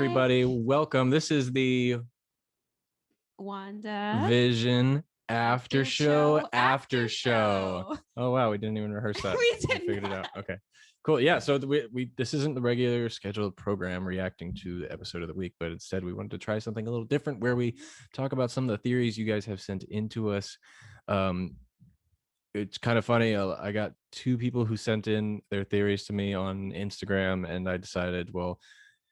everybody. Welcome. This is the WandaVision after show. Oh wow, we didn't even rehearse that. We did figured not. it out. Okay, cool. Yeah, so we this isn't the regular scheduled program reacting to the episode of the week, but instead we wanted to try something a little different where we talk about some of the theories you guys have sent into us. It's kind of funny. I got two people who sent in their theories to me on Instagram, and I decided, well,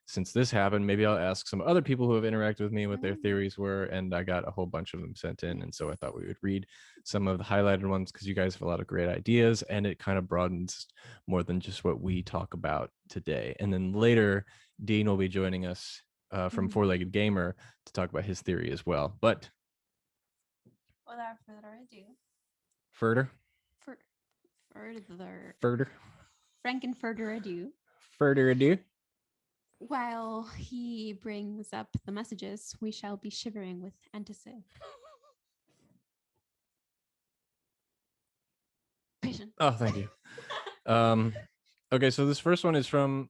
since this happened, maybe I'll ask some other people who have interacted with me what their theories were. And I got a whole bunch of them sent in. And so I thought we would read some of the highlighted ones because you guys have a lot of great ideas and it kind of broadens more than just what we talk about today. And then later, Dean will be joining us from Four Legged Gamer to talk about his theory as well. But without further ado, further. While he brings up the messages, we shall be shivering with anticipation. Oh, thank you. Okay, so this first one is from,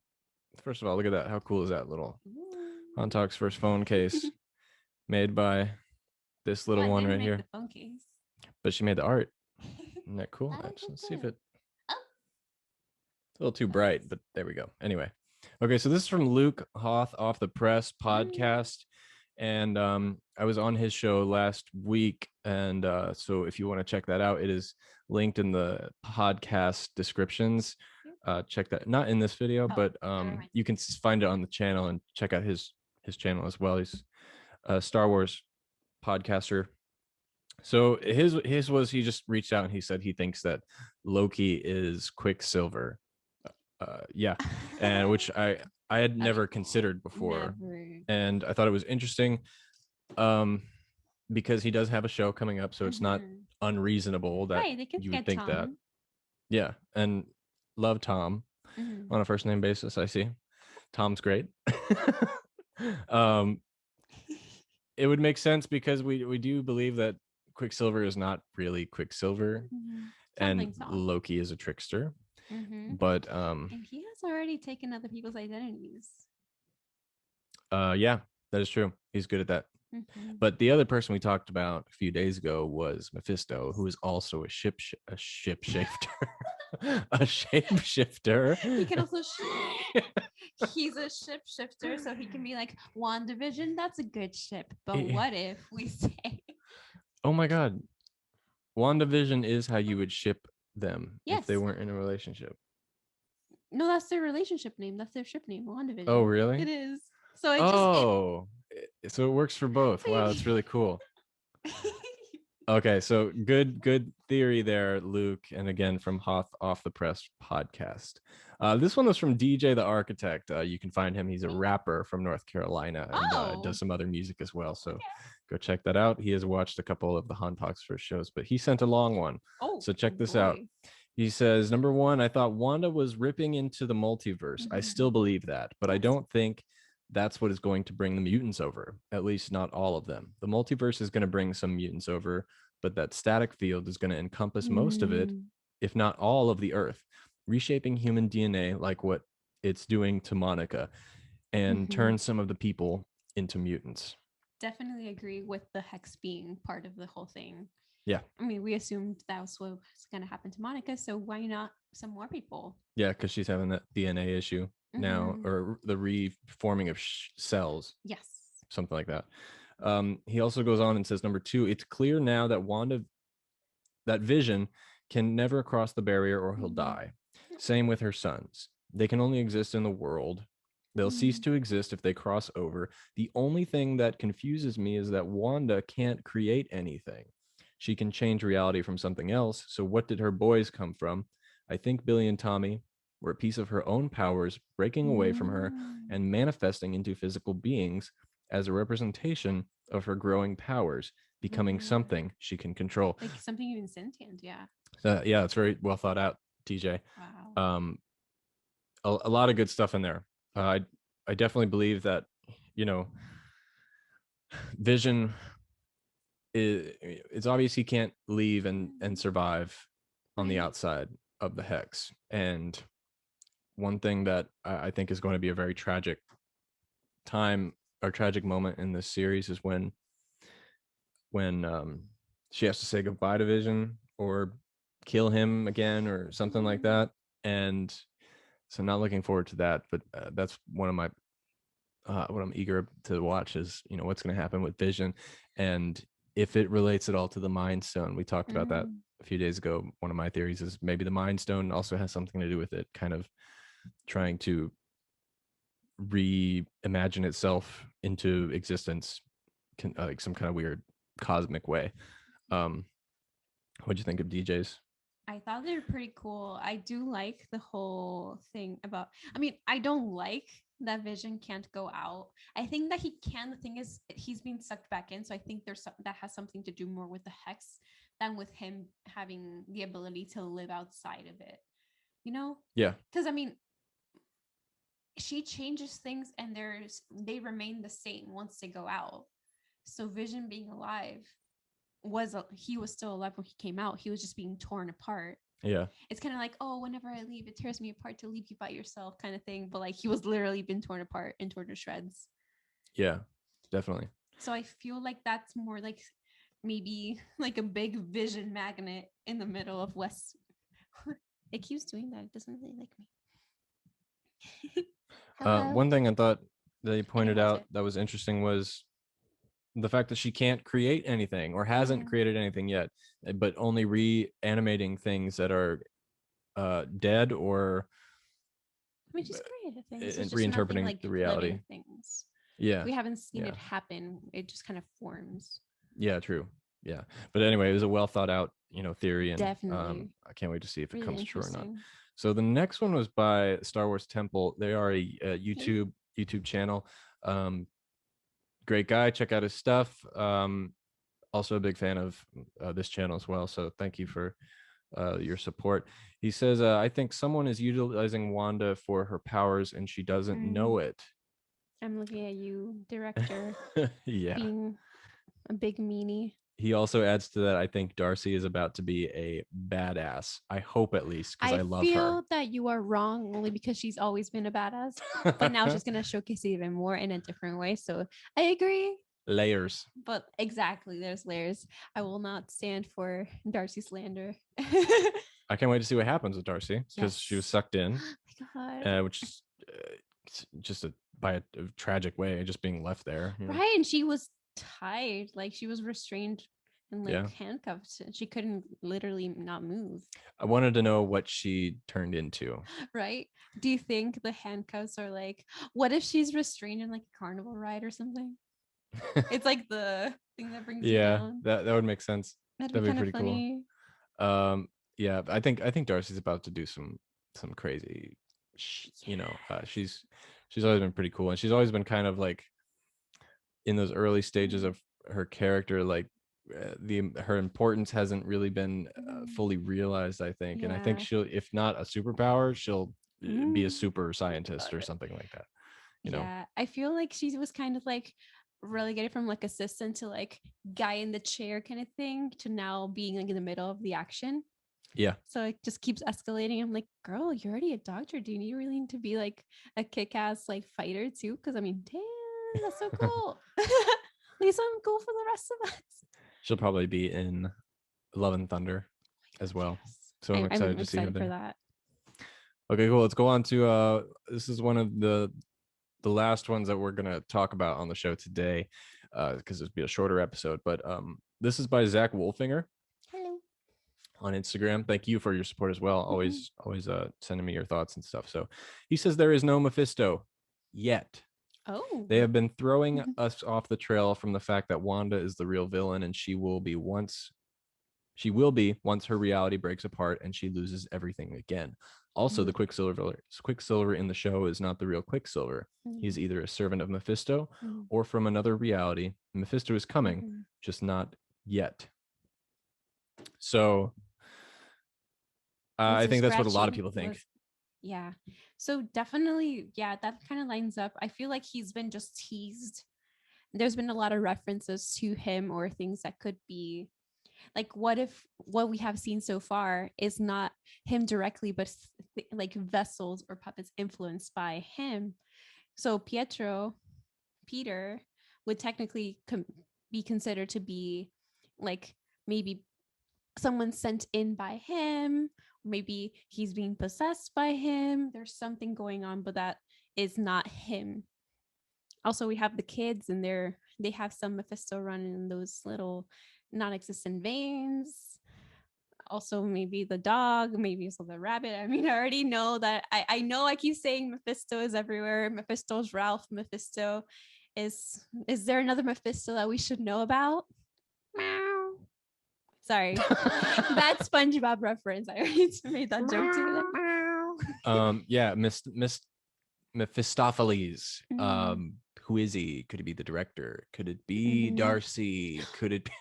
first of all, look at that. How cool is that little Hontalk's first phone case made by this little one right here? The phone case. But she made the art. Isn't that cool? Let's see if it... It's a little too bright, but there we go. Anyway. Okay, so this is from Luke Hoth Off the Press podcast. And I was on his show last week. And so if you want to check that out, it is linked in the podcast descriptions. Check that, not in this video, but you can find it on the channel and check out his channel as well. He's a Star Wars podcaster. So his was, he just reached out and he said he thinks that Loki is Quicksilver. Yeah, and which I had never considered before. And I thought it was interesting because he does have a show coming up, so it's not unreasonable that you would think Tom. That. Yeah, and love Tom on a first name basis. I see Tom's great. It would make sense because we do believe that Quicksilver is not really Quicksilver, and Loki is a trickster. But and he has already taken other people's identities. Yeah, that is true. He's good at that. But the other person we talked about a few days ago was Mephisto, who is also a shapeshifter. A shapeshifter. He can also he's a shapeshifter, so he can be like, WandaVision, that's a good ship. But what if we say, oh my god, WandaVision is how you would ship them if they weren't in a relationship. No, that's their relationship name. That's their ship name, WandaVision. Oh, really? It is. So so it works for both. Wow, that's really cool. Okay, so good theory there, Luke. And again, from Hoth Off the Press podcast. This one was from DJ the Architect. You can find him. He's a rapper from North Carolina and does some other music as well. So go check that out. He has watched a couple of the Hontalk's first shows, but he sent a long one. So check this out. He says, number one, I thought Wanda was ripping into the multiverse. I still believe that, but I don't think that's what is going to bring the mutants over, at least not all of them. The multiverse is going to bring some mutants over, but that static field is going to encompass most of it, if not all of the Earth, reshaping human DNA like what it's doing to Monica and turn some of the people into mutants. Definitely agree with the Hex being part of the whole thing. Yeah. I mean, we assumed that was what was going to happen to Monica, so why not some more people? Yeah, because she's having that DNA issue now, or the reforming of cells. Yes. Something like that. He also goes on and says, number two, it's clear now that that Vision can never cross the barrier or he'll die. Same with her sons. They can only exist in the world. They'll cease to exist if they cross over. The only thing that confuses me is that Wanda can't create anything. She can change reality from something else. So what did her boys come from? I think Billy and Tommy were a piece of her own powers breaking away from her and manifesting into physical beings as a representation of her growing powers, becoming something she can control. Like something even sentient, yeah. Yeah, it's very well thought out, TJ. Wow. A lot of good stuff in there. I definitely believe that, Vision it's obvious he can't leave and survive on the outside of the Hex. And one thing that I think is going to be a very tragic time or tragic moment in this series is when she has to say goodbye to Vision or kill him again or something like that. And so not looking forward to that, but that's one of my what I'm eager to watch is, what's going to happen with Vision, and if it relates at all to the Mind Stone. We talked about that a few days ago. One of my theories is maybe the Mind Stone also has something to do with it, kind of trying to reimagine itself into existence, like some kind of weird cosmic way. What'd you think of DJs? I thought they were pretty cool. I do like the whole thing about, I mean, I don't like that Vision can't go out. I think that he can. The thing is, he's being sucked back in. So I think that has something to do more with the hex than with him having the ability to live outside of it. Yeah. Because I mean, she changes things and they remain the same once they go out. So Vision being alive he was still alive when he came out. He was just being torn apart. Yeah. It's kind of like, oh, whenever I leave, it tears me apart to leave you by yourself kind of thing. But like he was literally been torn apart and torn to shreds. Yeah, definitely. So I feel like that's more like maybe like a big Vision magnet in the middle of West. It keeps doing that. It doesn't really like me. One thing I thought they pointed out that was interesting was the fact that she can't create anything or hasn't created anything yet, but only reanimating things that are dead or just creative things. Just reinterpreting like the reality. Things. Yeah. We haven't seen it happen. It just kind of forms. Yeah, true. Yeah. But anyway, it was a well thought out, theory. And definitely. I can't wait to see if it comes true or not. So the next one was by Star Wars Temple. They are a YouTube channel. Great guy. Check out his stuff. Also a big fan of this channel as well. So thank you for your support. He says, I think someone is utilizing Wanda for her powers and she doesn't know it. I'm looking at you, director. Yeah. Being a big meanie. He also adds to that, I think Darcy is about to be a badass. I hope, at least, because I love her. I feel that you are wrong only because she's always been a badass. But now she's going to showcase it even more in a different way. So I agree. Layers. But exactly, there's layers. I will not stand for Darcy slander. I can't wait to see what happens with Darcy, because she was sucked in. Oh my God. Which is just by a tragic way, just being left there. Right. And she was tied, like she was restrained and like handcuffed. She couldn't literally not move. I wanted to know what she turned into. Right. Do you think the handcuffs are like, what if she's restrained in like a carnival ride or something? It's like the thing that brings you down. that would make sense. That'd be pretty funny. Cool. Yeah, I think Darcy's about to do some crazy, she's always been pretty cool, and she's always been kind of like in those early stages of her character, like her importance hasn't really been fully realized, I think. And I think she'll, if not a superpower, she'll be a super scientist or something like that. Yeah, I feel like she was kind of like relegated from like assistant to like guy in the chair kind of thing to now being like in the middle of the action. Yeah. So it just keeps escalating. I'm like, girl, you're already a doctor. Do you really need to be like a kick-ass like fighter too? Because I mean, damn, that's so cool. Lisa, I'm cool for the rest of us. She'll probably be in Love and Thunder as well. Yes. So I'm excited to see her there. For that. Okay, cool. Let's go on to this is one of the last ones that we're gonna talk about on the show today, because it'll be a shorter episode. But this is by Zach Wolfinger. Hello. On Instagram. Thank you for your support as well. Always sending me your thoughts and stuff. So he says there is no Mephisto yet. Oh. They have been throwing us off the trail from the fact that Wanda is the real villain, and she will be once her reality breaks apart and she loses everything again. Also, the Quicksilver in the show is not the real Quicksilver. He's either a servant of Mephisto or from another reality. Mephisto is coming, just not yet. So I think that's what a lot of people think. Yeah. So definitely, that kind of lines up. I feel like he's been just teased. There's been a lot of references to him or things that could be like, what if what we have seen so far is not him directly, but like vessels or puppets influenced by him. So Pietro Peter would technically be considered to be like maybe someone sent in by him. Maybe he's being possessed by him. There's something going on, but that is not him. Also, we have the kids, and they have some Mephisto running in those little non-existent veins. Also, maybe the dog, maybe also the rabbit. I mean, I already know that. I know I keep saying Mephisto is everywhere. Mephisto's Ralph. Mephisto is there another Mephisto that we should know about? Meow. Sorry, bad SpongeBob reference. I already made that joke too. Yeah, Miss Mephistopheles. Who is he? Could it be the director? Could it be Darcy? Could it be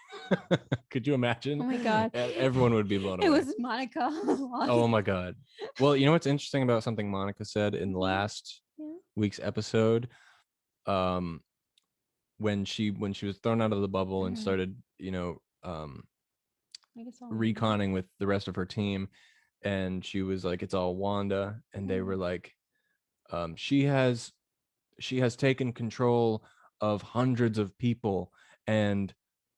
could you imagine? Oh my god. Everyone would be blown away. It was Monica. Oh my god. Well, you know what's interesting about something Monica said in last week's episode? When she was thrown out of the bubble and started, reconning with the rest of her team, and she was like, it's all Wanda, and they were like, she has taken control of hundreds of people and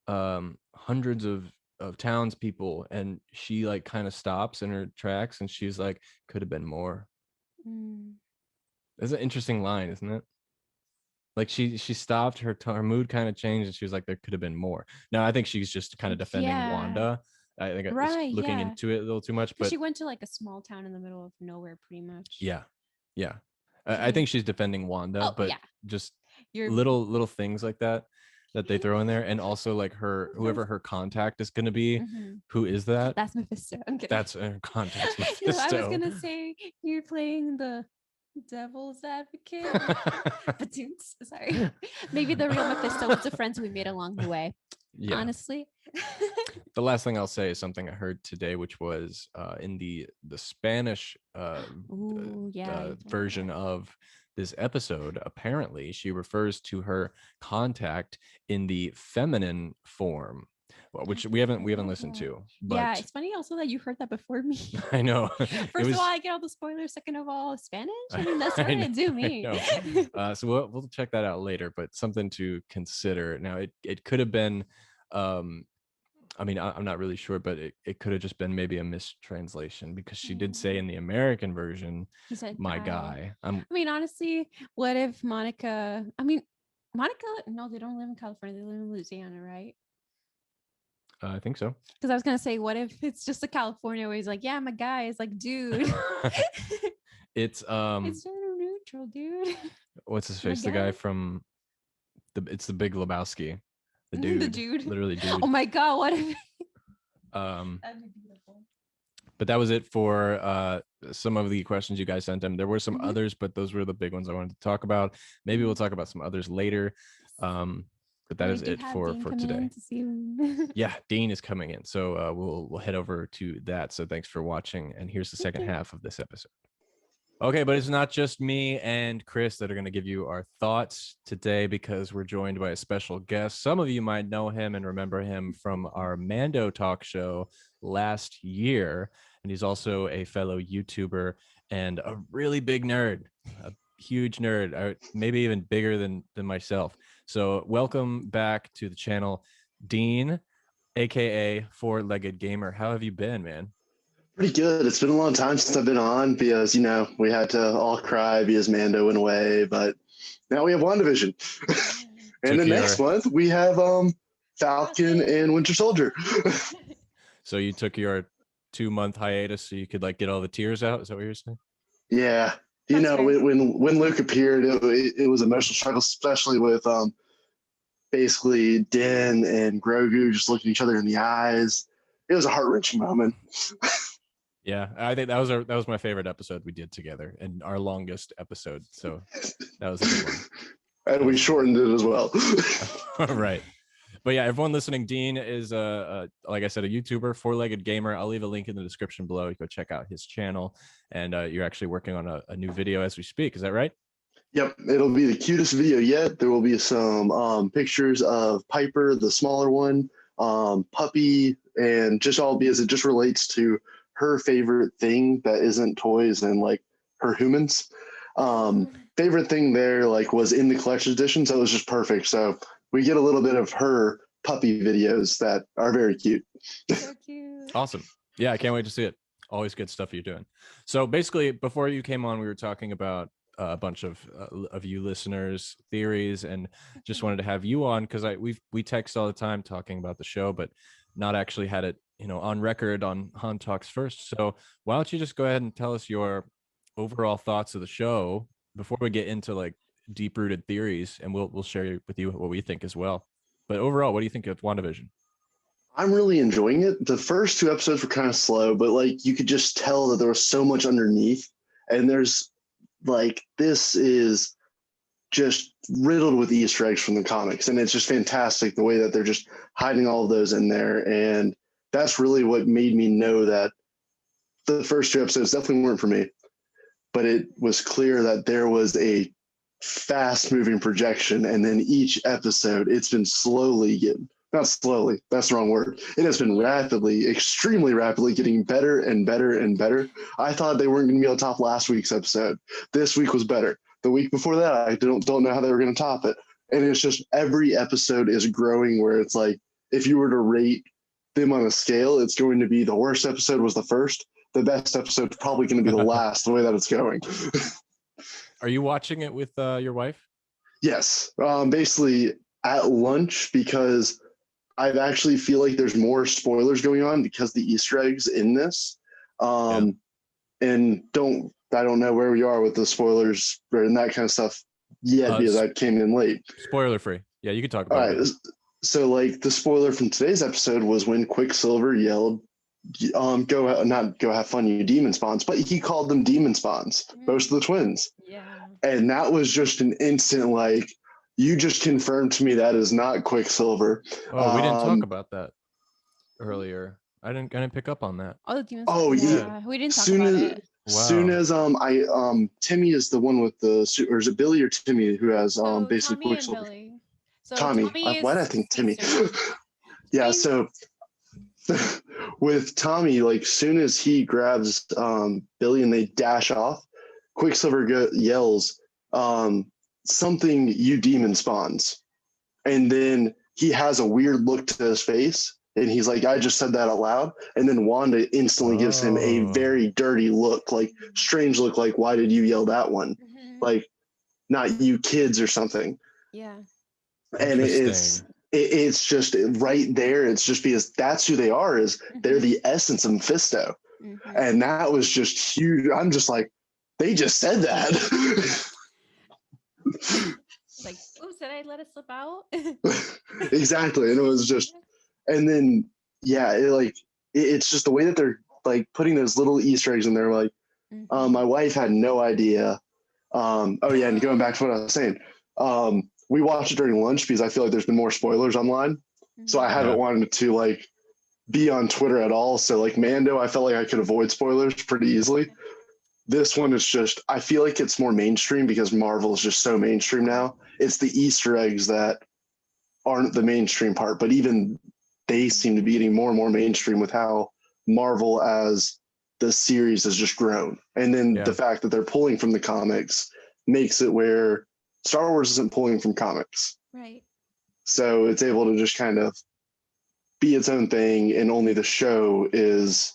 hundreds of townspeople, and she like kind of stops in her tracks, and she's like, could have been more. That's an interesting line, isn't it? Like she stopped, her mood kind of changed, and she was like, there could have been more. Now I think she's just kind of defending Wanda. I think I was looking into it a little too much, but she went to like a small town in the middle of nowhere pretty much. Yeah. I think she's defending Wanda, but just little things like that they throw in there. And also like whoever her contact is going to be, who is that? That's Mephisto. I'm kidding. That's her contact, Mephisto. I was going to say you're playing the devil's advocate. Sorry. Maybe the real Mephisto was the friends we made along the way. Yeah. Honestly. The last thing I'll say is something I heard today, which was in the Spanish version of this episode. Apparently, she refers to her contact in the feminine form, which we haven't listened to. But yeah, it's funny also that you heard that before me. I know. First of all, I get all the spoilers. Second of all, Spanish. I mean, that's what it do me. So we'll check that out later. But something to consider. Now, it could have been. I mean, I'm not really sure, but it could have just been maybe a mistranslation, because she did say in the American version, he said, my guy. I mean, honestly, what if Monica, no, they don't live in California. They live in Louisiana, right? I think so. Because I was going to say, what if it's just a California where he's like, yeah, my guy. It's like, dude. It's gender neutral, dude. What's his face? The guy from it's the Big Lebowski. The dude. Literally dude. Oh my god, what if that'd be beautiful. But that was it for some of the questions you guys sent him. There were some others, but those were the big ones I wanted to talk about. Maybe we'll talk about some others later. But that is it for today. Yeah, Dean is coming in. So we'll head over to that. So thanks for watching. And here's the second half of this episode. Okay, but it's not just me and Chris that are going to give you our thoughts today, because we're joined by a special guest. Some of you might know him and remember him from our Mando talk show last year. And he's also a fellow YouTuber and a really big nerd, a huge nerd, maybe even bigger than myself. So welcome back to the channel, Dean, aka Four-Legged Gamer. How have you been, man? Pretty good. It's been a long time since I've been on, because, we had to all cry because Mando went away, but now we have WandaVision. And then next month we have Falcon and Winter Soldier. So you took your 2-month hiatus so you could get all the tears out? Is that what you're saying? Yeah. When Luke appeared, it was an emotional struggle, especially with basically Din and Grogu just looking each other in the eyes. It was a heart-wrenching moment. Yeah, I think that was my favorite episode we did together, and our longest episode. So that was a good one. And we shortened it as well. Right. But yeah, everyone listening, Dean is like I said, a YouTuber, Four-Legged Gamer. I'll leave a link in the description below. You go check out his channel, and you're actually working on a new video as we speak. Is that right? Yep, it'll be the cutest video yet. There will be some pictures of Piper, the smaller one, Puppy, and just all because it just relates to her favorite thing that isn't toys and her humans. Favorite thing there like was in the collection edition, so it was just perfect. So we get a little bit of her puppy videos that are very cute. So cute. Awesome. Yeah, I can't wait to see it. Always good stuff you're doing. So basically, before you came on, we were talking about a bunch of you listeners' theories, and just wanted to have you on because we text all the time talking about the show, but not actually had it, on record on Han Talks First. So why don't you just go ahead and tell us your overall thoughts of the show before we get into like deep rooted theories, and we'll share with you what we think as well. But overall, what do you think of WandaVision? I'm really enjoying it. The first 2 episodes were kind of slow, but like you could just tell that there was so much underneath, and there's like this is just riddled with Easter eggs from the comics, and it's just fantastic the way that they're just hiding all of those in there. And that's really what made me know that the first 2 episodes definitely weren't for me, but it was clear that there was a fast moving projection, and then each episode it's been slowly getting, not slowly, that's the wrong word, it has been rapidly, extremely rapidly getting better and better and better. I thought they weren't going to be able to top last week's episode. This week was better. The week before that, I don't know how they were going to top it. And it's just every episode is growing, where it's like if you were to rate them on a scale, it's going to be the worst episode was the first, the best episode is probably going to be the last, the way that it's going. Are you watching it with your wife? Yes, basically at lunch, because I actually feel like there's more spoilers going on because the Easter eggs in this. And I don't know where we are with the spoilers and that kind of stuff yet, because I came in late. Spoiler free. Yeah, you can talk about it. So like the spoiler from today's episode was when Quicksilver yelled, go have fun, you demon spawns, but he called them demon spawns, both of the twins. Yeah. And that was just an instant, like, you just confirmed to me that is not Quicksilver. Oh, we didn't talk about that earlier. I didn't pick up on that. Oh, the demons. Oh, yeah. We didn't talk about it. Wow. Soon as Timmy is the one with the, or is it Billy or Timmy who has basically Tommy Quicksilver? and Billy. So Tommy. Why did I think Timmy? Yeah, so with Tommy, like soon as he grabs Billy and they dash off, Quicksilver yells something, you demon spawns, and then he has a weird look to his face, and he's like, I just said that out loud. And then Wanda instantly gives him a very dirty look, like strange look, like, why did you yell that one? Like, not you kids or something. Yeah. And it's just right there. It's just because that's who they are, is they're the essence of Mephisto. And that was just huge. I'm just like, they just said that. Like, oops, did I let it slip out? Exactly. And it was just, and then, yeah, it's just the way that they're like putting those little Easter eggs in there. Like, my wife had no idea. And going back to what I was saying, we watched it during lunch because I feel like there's been more spoilers online. So I haven't wanted to like be on Twitter at all. So like Mando, I felt like I could avoid spoilers pretty easily. This one is just, I feel like it's more mainstream because Marvel is just so mainstream now. It's the Easter eggs that aren't the mainstream part, but even they seem to be getting more and more mainstream with how Marvel as the series has just grown. And then the fact that they're pulling from the comics makes it where Star Wars isn't pulling from comics. Right. So it's able to just kind of be its own thing, and only the show is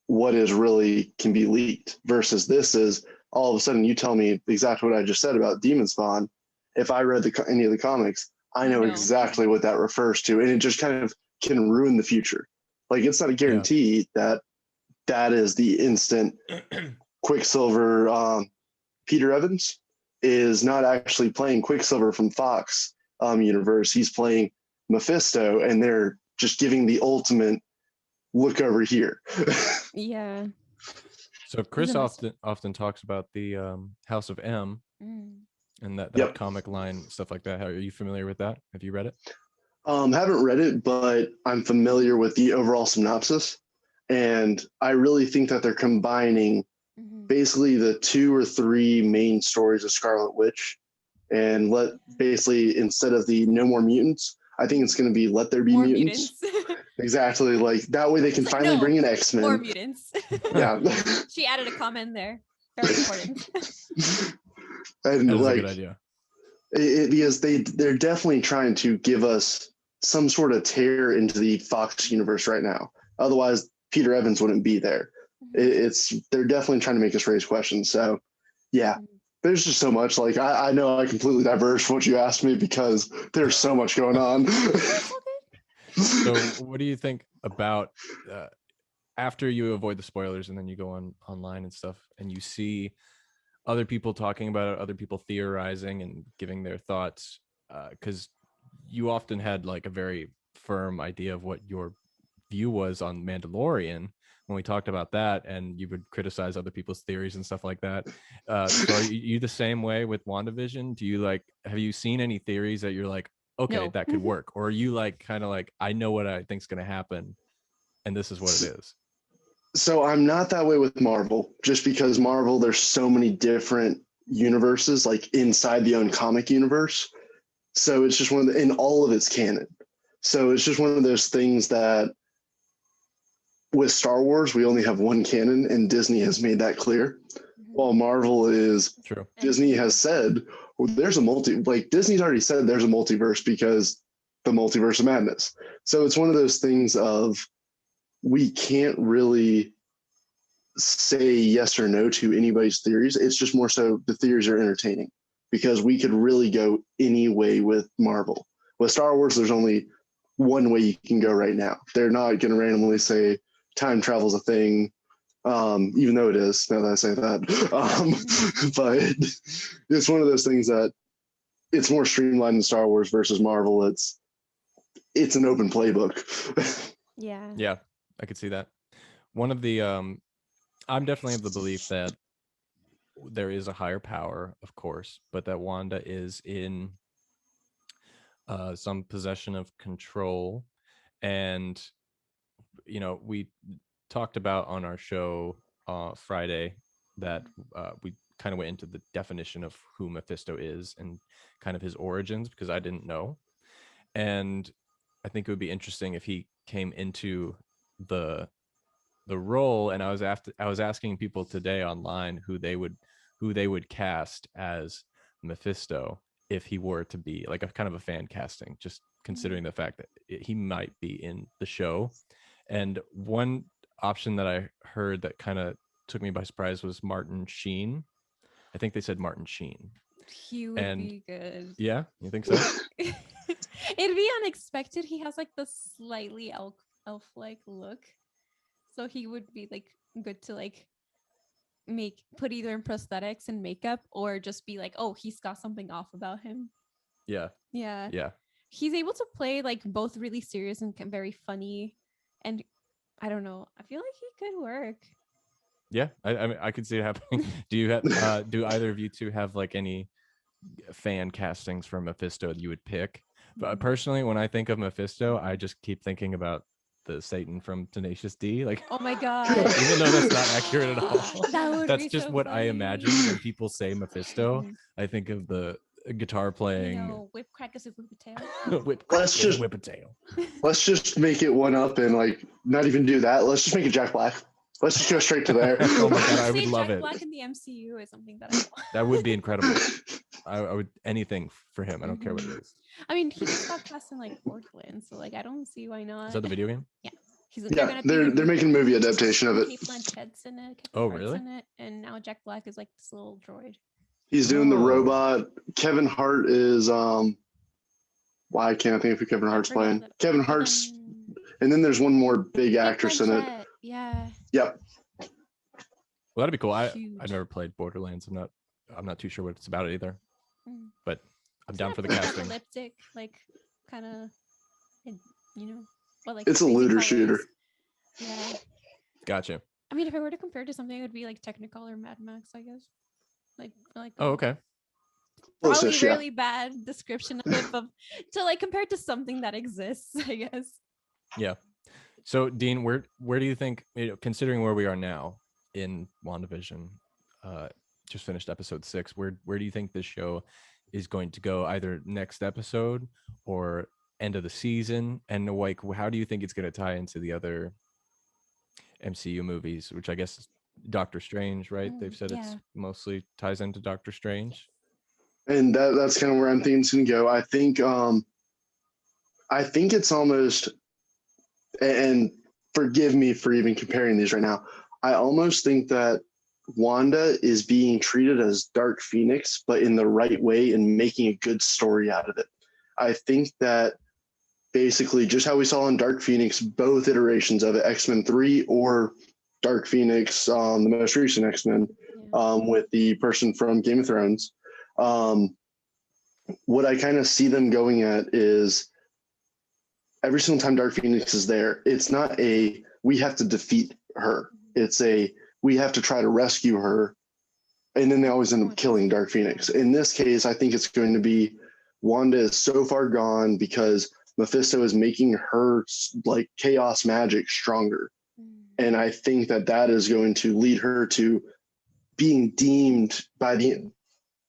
what is really can be leaked, versus this is all of a sudden you tell me exactly what I just said about Demon Spawn. If I read any of the comics, I know exactly what that refers to, and it just kind of can ruin the future. Like, it's not a guarantee that is the instant Quicksilver. Peter Evans is not actually playing Quicksilver from Fox universe. He's playing Mephisto, and they're just giving the ultimate look over here. Yeah. So Chris often talks about the House of M and that comic line, stuff like that. Are you familiar with that? Have you read it? Haven't read it, but I'm familiar with the overall synopsis, and I really think that they're combining basically the 2 or 3 main stories of Scarlet Witch, and basically instead of the no more mutants, I think it's going to be let there be mutants. Exactly. Like that way they can finally bring in X-Men. More mutants. Yeah. She added a comment there. Very important. And That is a like, good idea. because they're definitely trying to give us some sort of tear into the Fox universe right now. Otherwise, Peter Evans wouldn't be there. They're definitely trying to make us raise questions. So, yeah, there's just so much. Like, I know I completely diverged from what you asked me because there's so much going on. So, what do you think about after you avoid the spoilers and then you go online and stuff and you see other people talking about it, other people theorizing and giving their thoughts? Because you often had like a very firm idea of what your view was on Mandalorian when we talked about that, and you would criticize other people's theories and stuff like that. So are you the same way with WandaVision? Do you have you seen any theories that you're like, okay, No. that could work? Or are you like kind of like, I know what I think's going to happen and this is what it is? So I'm not that way with Marvel, just because Marvel, there's so many different universes like inside the own comic universe. So it's just in all of its canon. So it's just one of those things that with Star Wars, we only have one canon, and Disney has made that clear. While Marvel is, True. Disney has said, well, Disney's already said there's a multiverse because the multiverse of madness. So it's one of those things of, we can't really say yes or no to anybody's theories. It's just more so the theories are entertaining because we could really go any way with Marvel. With Star Wars, there's only one way you can go right now. They're not going to randomly say time travel is a thing, even though it is, now that I say that. But it's one of those things that it's more streamlined in Star Wars versus Marvel. It's an open playbook. Yeah. I could see that. One of the I'm definitely of the belief that there is a higher power, of course, but that Wanda is in some possession of control. And we talked about on our show Friday that we kind of went into the definition of who Mephisto is and kind of his origins, because I didn't know. And I think it would be interesting if he came into the role, and I was asking people today online who they would cast as Mephisto if he were to be like a kind of a fan casting, just considering the fact that he might be in the show. And one option that I heard that kind of took me by surprise was Martin Sheen. I think they said Martin Sheen. He would be good. Yeah, you think so? It'd be unexpected. He has like the slightly elf-like look, so he would be like good to like put either in prosthetics and makeup, or just be like, oh, he's got something off about him. Yeah. He's able to play like both really serious and very funny, and I don't know, I feel like he could work. Yeah, I mean, I could see it happening. Do you have do either of you two have like any fan castings for Mephisto that you would pick? But personally, when I think of Mephisto, I just keep thinking about the Satan from Tenacious D. Like, oh my god, even though that's not accurate at all, that's just so what funny. I imagine when people say Mephisto. I think of the guitar playing, whip crackers and whip a tail. whip a tail. Let's just make it one up and like not even do that. Let's just make it Jack Black. Let's just go straight to there. Oh my god, I would love Jack it. Black in the MCU is something that I want. That would be incredible. I would anything for him. I don't care what it is. I mean, he just got cast in like Borderlands, so like I don't see why not. Is that the video game? Yeah. They're making a movie adaptation of it. Kate Blanchett's in it. Oh, really? In it, and now Jack Black is like this little droid. He's doing the robot. Kevin Hart is why can't I think of who Kevin Hart's playing? Kevin Hart's, and then there's one more big actress in it. Yeah. Yep. Well, that'd be cool. I've never played Borderlands. I'm not too sure what it's about either. But I'm down for the casting. Apocalyptic, like kind of, but like it's a looter shooter. Yeah. Gotcha. I mean, if I were to compare it to something, it would be like Technicolor Mad Max, I guess. Like. Oh, okay. Probably really bad description of it, but to like compare it to something that exists, I guess. Yeah. So, Dean, where do you think, considering where we are now in WandaVision, just finished episode 6, where do you think this show is going to go, either next episode or end of the season? And like, how do you think it's going to tie into the other MCU movies, which I guess Doctor Strange, right? They've said yeah. it's mostly ties into Doctor Strange. And that's kind of where I'm thinking it's going to go. I think it's almost, and forgive me for even comparing these right now. I almost think that Wanda is being treated as Dark Phoenix, but in the right way and making a good story out of it. I think that basically just how we saw in Dark Phoenix, both iterations of it, X-Men 3 or Dark Phoenix, the most recent X-Men, with the person from Game of Thrones. What I kind of see them going at is every single time Dark Phoenix is there, it's not a we have to defeat her. It's a we have to try to rescue her. And then they always end up killing Dark Phoenix. In this case, I think it's going to be Wanda is so far gone because Mephisto is making her like chaos magic stronger. And I think that is going to lead her to being deemed by the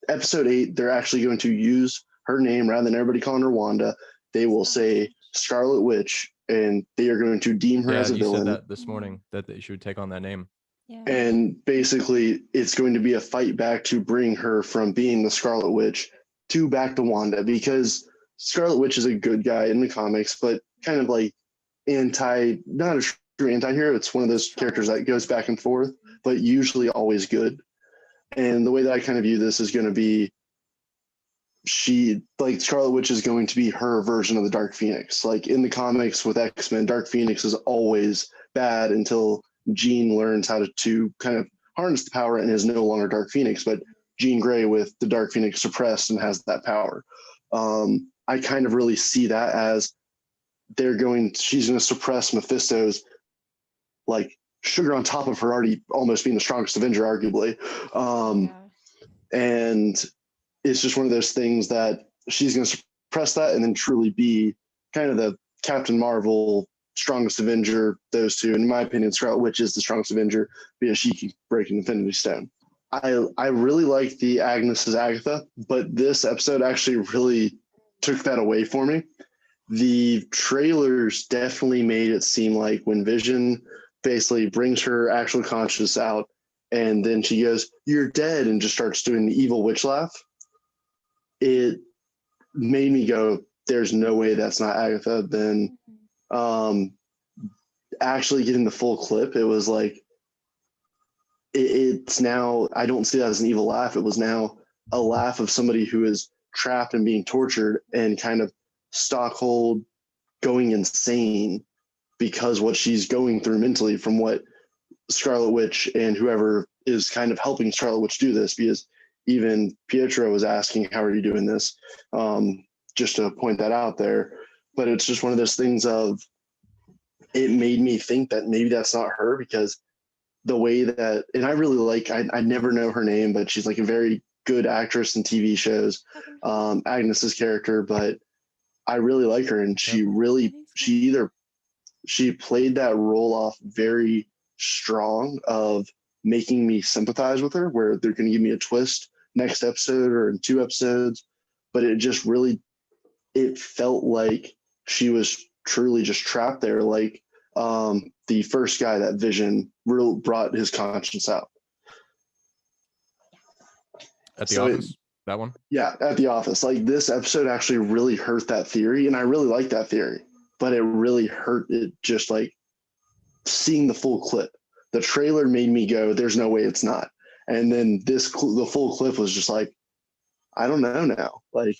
episode 8. They're actually going to use her name rather than everybody calling her Wanda. They will say Scarlet Witch, and they are going to deem her as a villain. You said that this morning that she would take on that name. Yeah. And basically, it's going to be a fight back to bring her from being the Scarlet Witch to back to Wanda, because Scarlet Witch is a good guy in the comics, but kind of like not a true anti-hero. It's one of those characters that goes back and forth, but usually always good. And the way that I kind of view this is going to be Scarlet Witch is going to be her version of the Dark Phoenix. Like in the comics with X-Men, Dark Phoenix is always bad until Jean learns how to kind of harness the power and is no longer Dark Phoenix, but Jean Grey with the Dark Phoenix suppressed and has that power. I kind of really see that as she's going to suppress Mephisto's like sugar on top of her already almost being the strongest Avenger, arguably. And it's just one of those things that she's going to suppress that and then truly be kind of the Captain Marvel, strongest Avenger, those two. In my opinion, Scarlet Witch is the strongest Avenger because she can break an Infinity Stone. I really like the Agnes as Agatha, but this episode actually really took that away for me. The trailers definitely made it seem like when Vision basically brings her actual conscious out and then she goes, "You're dead," and just starts doing the evil witch laugh, it made me go, there's no way that's not Agatha. Then actually getting the full clip, it was like, it's now, I don't see that as an evil laugh. It was now a laugh of somebody who is trapped and being tortured and kind of Stockhold going insane because what she's going through mentally from what Scarlet Witch and whoever is kind of helping Scarlet Witch do this, because even Pietro was asking, how are you doing this? Just to point that out there. But it's just one of those things of, it made me think that maybe that's not her, because the way that, and I really like, I never know her name, but she's like a very good actress in TV shows, Agnes's character, but I really like her. And she played that role off very strong of making me sympathize with her, where they're going to give me a twist next episode or in 2 episodes. But it just really, it felt like she was truly just trapped there. Like the first guy, that Vision brought his conscience out. At the office? That one? Yeah, at the office. Like this episode actually really hurt that theory. And I really like that theory, but it really hurt it just like seeing the full clip. The trailer made me go, there's no way it's not. And then the full clip was just like, I don't know now. Like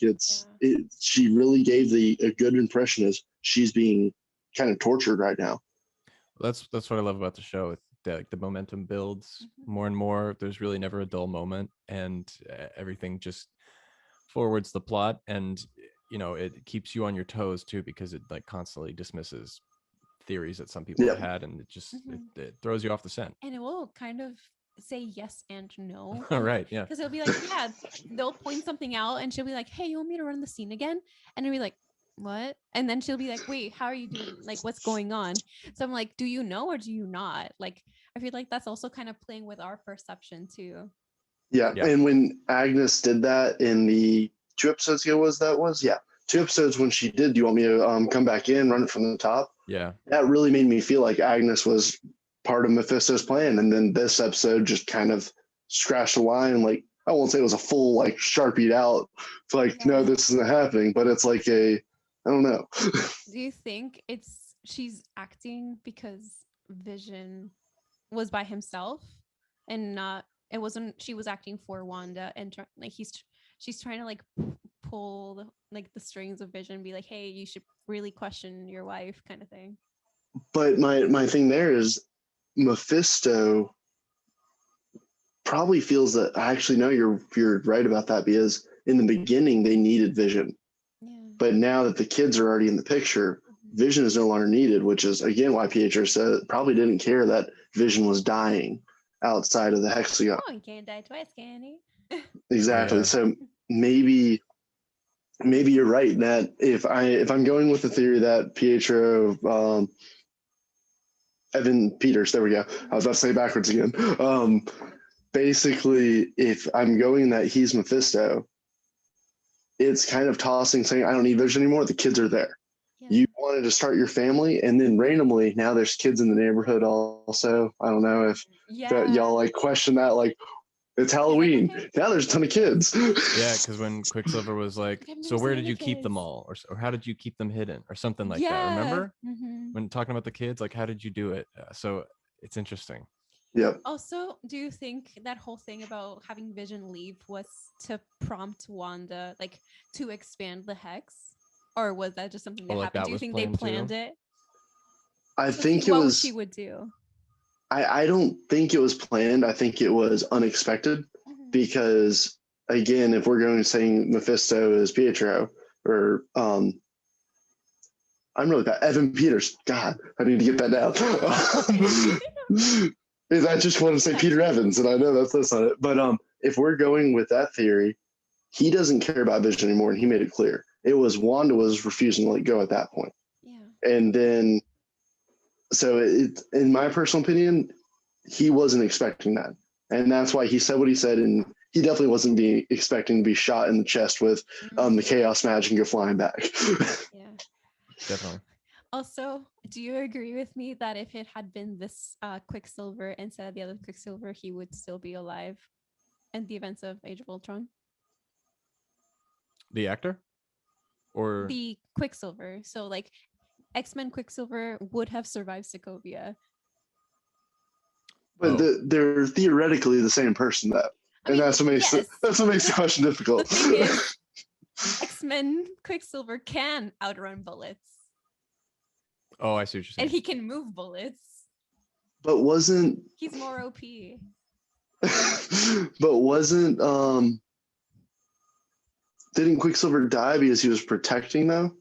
she really gave a good impression as she's being kind of tortured right now. That's what I love about the show. The momentum builds more and more. There's really never a dull moment, and everything just forwards the plot, and it keeps you on your toes too, because it like constantly dismisses theories that some people have had, and it just it throws you off the scent. And it will kind of say yes and no. Right, yeah. Because it'll be like, they'll point something out, and she'll be like, "Hey, you want me to run the scene again?" And it'll be like, "What?" And then she'll be like, "Wait, how are you doing? Like, what's going on?" So I'm like, do you know or do you not? Like, I feel like that's also kind of playing with our perception too. Yeah. And when Agnes did that in the 2 episodes ago, 2 episodes when she did, "Do you want me to come back in, run it from the top?" Yeah. That really made me feel like Agnes was part of Mephisto's plan. And then this episode just kind of scratched the line. Like, I won't say it was a full, like, Sharpied out. It's like, no, this isn't happening. But it's like I don't know. Do you think she's acting because Vision was by himself and not, she was acting for Wanda and she's trying to like pull the strings of Vision and be like, hey, you should really question your wife kind of thing. But my thing there is Mephisto probably feels that actually no, you're right about that, because in the beginning they needed Vision. Yeah. But now that the kids are already in the picture, Vision is no longer needed, which is again why Pietro said probably didn't care that Vision was dying outside of the hexagon. Oh, you can't die twice, can he? Exactly. Yeah. So maybe you're right that if I'm going with the theory that Pietro, Evan Peters, there we go. I was about to say backwards again. Basically, if I'm going that he's Mephisto, it's kind of tossing, saying, I don't need Vision anymore. The kids are there. Yeah. You wanted to start your family, and then randomly, now there's kids in the neighborhood also. I don't know if y'all like question that, like, it's Halloween. Now there's a ton of kids. Yeah, because when Quicksilver was like, so where did you keep them all? Or how did you keep them hidden? Or something like that. Remember? Mm-hmm. When talking about the kids, like, how did you do it? So it's interesting. Yep. Also, do you think that whole thing about having Vision leave was to prompt Wanda, like, to expand the hex? Or was that just something that happened? Do you think they planned it? I think it was... What she would do? I don't think it was planned. I think it was unexpected because, again, if we're going to saying Mephisto is Pietro, or I'm really bad. Evan Peters. God, I need to get that down. I just want to say Peter Evans, and I know that's not it. But if we're going with that theory, he doesn't care about Vision anymore, and he made it clear. It was Wanda was refusing to let go at that point. Yeah. And then, so in my personal opinion, he wasn't expecting that. And that's why he said what he said, and he definitely wasn't expecting to be shot in the chest with the chaos magic and go flying back. Yeah. Definitely. Also, do you agree with me that if it had been this Quicksilver instead of the other Quicksilver, he would still be alive in the events of Age of Ultron? The actor? Or the Quicksilver. So, like, X-Men Quicksilver would have survived Sokovia. But they're theoretically the same person, though. That's what makes the question difficult. The thing is, X-Men Quicksilver can outrun bullets. Oh, I see what you're saying. And he can move bullets. But he's more OP. But didn't Quicksilver die because he was protecting, though?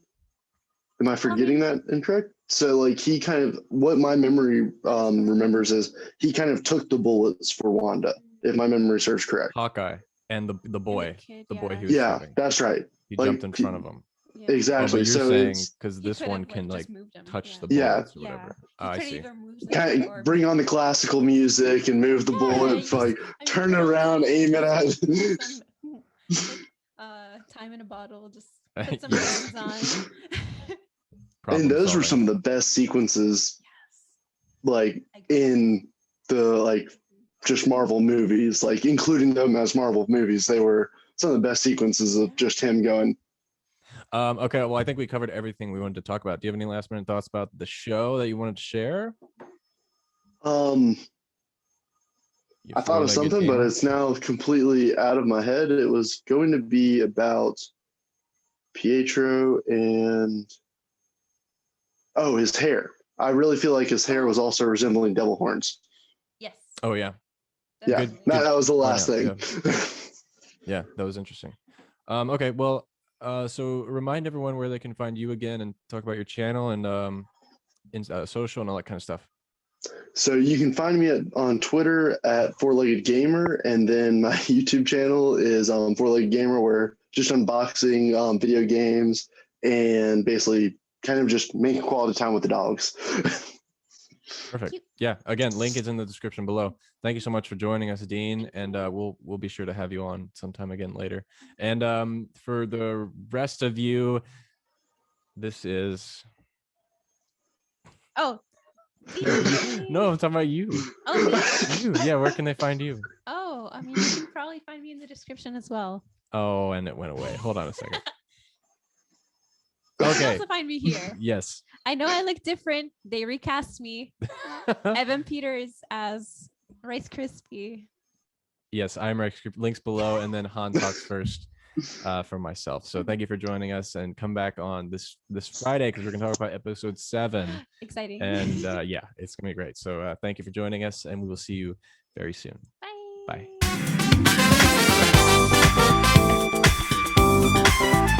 Am I forgetting that incorrect? So, like, he kind of, what my memory remembers is he kind of took the bullets for Wanda, if my memory serves correct. Hawkeye and the boy, the boy he was shooting. That's right. He jumped in front of him. Yeah. Exactly. Oh, but you're saying because this one can like touch the bullets or whatever. I see. Kind of bring on the classical music and move the bullet, like turn it around, aim it at. Time in a bottle, just put some things on. And those were some of the best sequences, like in the just Marvel movies, like including them as Marvel movies. They were some of the best sequences of just him going. Okay, well, I think we covered everything we wanted to talk about. Do you have any last minute thoughts about the show that you wanted to share? I thought of something, but it's now completely out of my head. It was going to be about Pietro and his hair. I really feel like his hair was also resembling devil horns. Yes. Oh yeah. Yeah. That was the last thing. Yeah, that was interesting. Okay, well, so remind everyone where they can find you again and talk about your channel and social and all that kind of stuff. So you can find me on Twitter at Four-Legged Gamer, and then my YouTube channel is Four-Legged Gamer, where just unboxing video games and basically kind of just making quality time with the dogs. Perfect. Yeah. Again, link is in the description below. Thank you so much for joining us, Dean, and we'll be sure to have you on sometime again later. And for the rest of you, this is. Oh, No, I'm talking about you. Oh, me? You. Yeah, where can they find you? Oh, I mean, you can probably find me in the description as well. Oh, and it went away. Hold on a second. You can Okay. also find me here. Yes. I know I look different. They recast me. Evan Peters as Rice Krispie. Yes, I'm Rex. Links below, and then Han talks first for myself. So thank you for joining us, and come back on this Friday because we're gonna talk about episode 7. Exciting. And yeah, it's gonna be great. So thank you for joining us, and we will see you very soon. Bye. Bye.